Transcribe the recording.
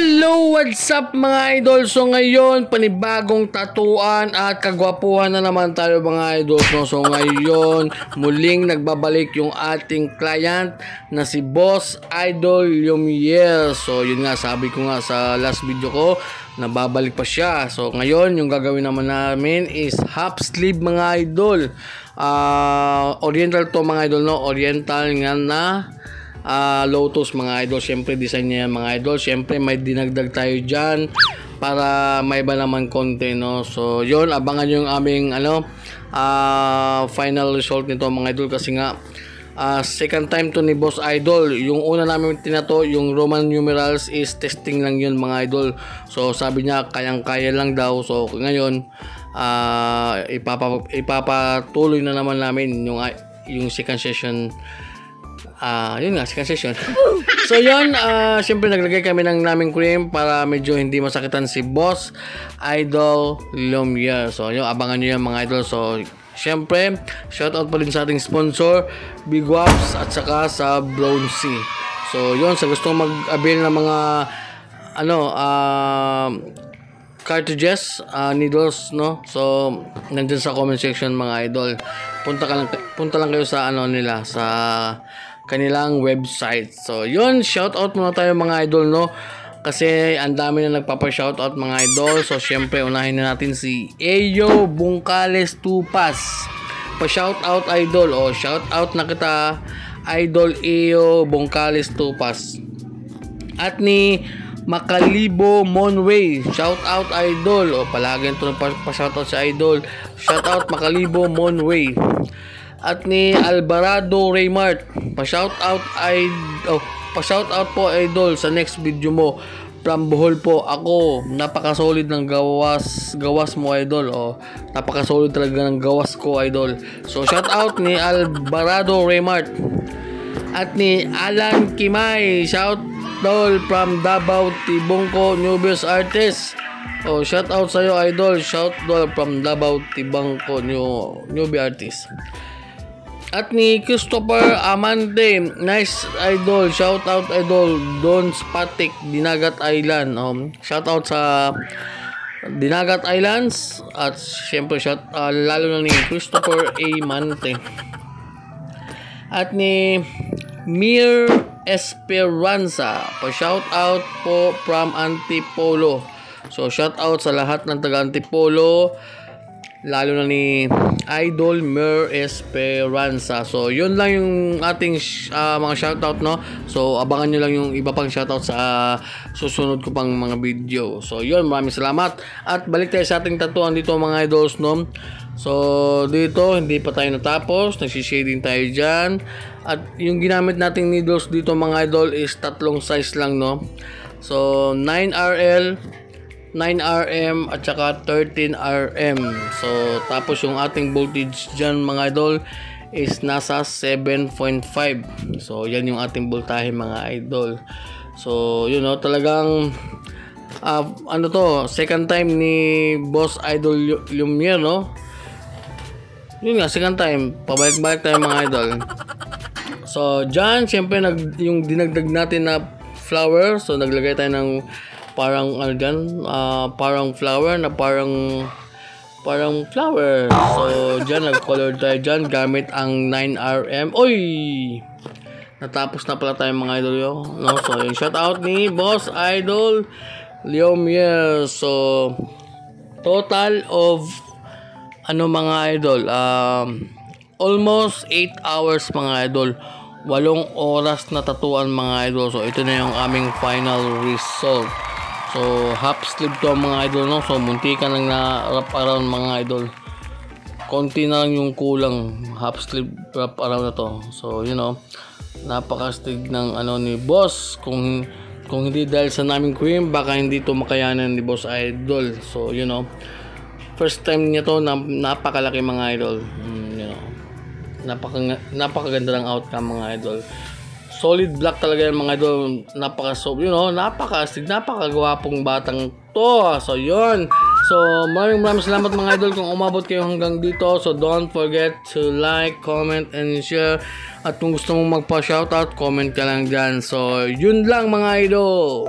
Hello! What's up mga idol? So ngayon, panibagong tatuan at kagwapuhan na naman tayo mga idol. So ngayon, muling nagbabalik yung ating client na si Boss Idol Lumiere. So yun nga, sabi ko nga sa last video ko, nababalik pa siya. So ngayon, yung gagawin naman namin is half sleeve mga idol. Oriental to mga idol, no? Oriental nga na Lotus mga idol. Syempre design niya yan mga idol. Syempre may dinagdag tayo dyan para may iba naman konti, no? So yun, abangan yung aming final result nito mga idol. Kasi nga second time to ni Boss Idol. Yung una namin tinato, yung Roman numerals is testing lang yun mga idol. So sabi niya kayang-kaya lang daw. So ngayon ipapatuloy na naman namin yung second session. Yun nga, second session. So yun, syempre naglagay kami ng naming cream para medyo hindi masakitan si Boss Idol Lumiere. So yun, abangan nyo yan mga idol. So syempre, shoutout pa rin sa ating sponsor Big Waps at saka sa Brown Sea. So yun, sa gustong mag-avail ng mga cartridges, needles, no? So nandun sa comment section mga idol. Punta lang kayo sa nila, sa kanilang website. So yun, shoutout muna tayo mga idol, no? Kasi ang dami na nagpapa-shoutout mga idol. So syempre unahin na natin si Eyo Bungkales Tupas. Pa-shoutout idol. Shoutout na kita idol Eyo Bungkales Tupas. At ni Makalibo Monway, shoutout idol. Palagi ito pa-shoutout sa idol. Shoutout Makalibo Monway. At ni Alvarado Raymart, pa-shoutout po idol sa next video mo. From Bohol po ako. Napaka-solid ng gawas mo idol. Napaka-solid talaga ng gawas ko idol. So shoutout ni Alvarado Raymart. At ni Alan Kimay, shoutout from Davao Tibongko Newbies Artist. Shoutout sa iyo idol. Shoutout from Davao Tibongko Newbie Artist. At ni Christopher Amante, nice idol, shoutout idol, Don Spatic, Dinagat Island. Shoutout sa Dinagat Islands. At syempre lalo na ni Christopher Amante. At ni Mir Esperanza, pa-shoutout po from Antipolo. So shoutout sa lahat ng taga Antipolo, lalo na ni Idol Mir Esperanza. So yun lang yung ating mga shoutout, no? So abangan nyo lang yung iba pang shoutout sa susunod ko pang mga video. So yun, maraming salamat. At balik tayo sa ating tatuan dito mga idols, no? So dito hindi pa tayo natapos, nagsishading tayo dyan. At yung ginamit nating needles dito mga idol is tatlong size lang, no? So 9RL, 9RM at saka 13RM. So tapos yung ating voltage dyan mga idol is nasa 7.5. So yan yung ating voltahe mga idol. So yun, no, talagang second time ni Boss Idol Lumiere, no? Yun nga, second time, pabalik-balik tayo mga idol. So dyan syempre yung dinagdag natin na flower. So naglagay tayo ng parang parang flower na parang flower. So dyan nag-color tayo dyan gamit ang 9RM. Oy! Natapos na pala tayo mga idol, no? So yung shoutout ni Boss Idol Lumiere. So total of mga idol, almost 8 hours mga idol. 8 oras na tatuan mga idol. So ito na yung aming final result. So half sleeve to mga idol, no? So muntikan lang na wrap around mga idol. Konti na lang yung kulang, half sleeve wrap around na to. So you know, napakastig ng ni Boss. Kung hindi dahil sa naming cream, baka hindi to makayanan ni Boss Idol. So you know, first time niya to, napakalaki mga idol. You know, napakaganda ng outcome mga idol. Solid black talaga yan mga idol. Napakastig, napakagwapong batang to. So yun. So maraming salamat mga idol kung umabot kayo hanggang dito. So don't forget to like, comment, and share. At kung gusto mong magpa-shoutout, comment ka lang dyan. So yun lang mga idol.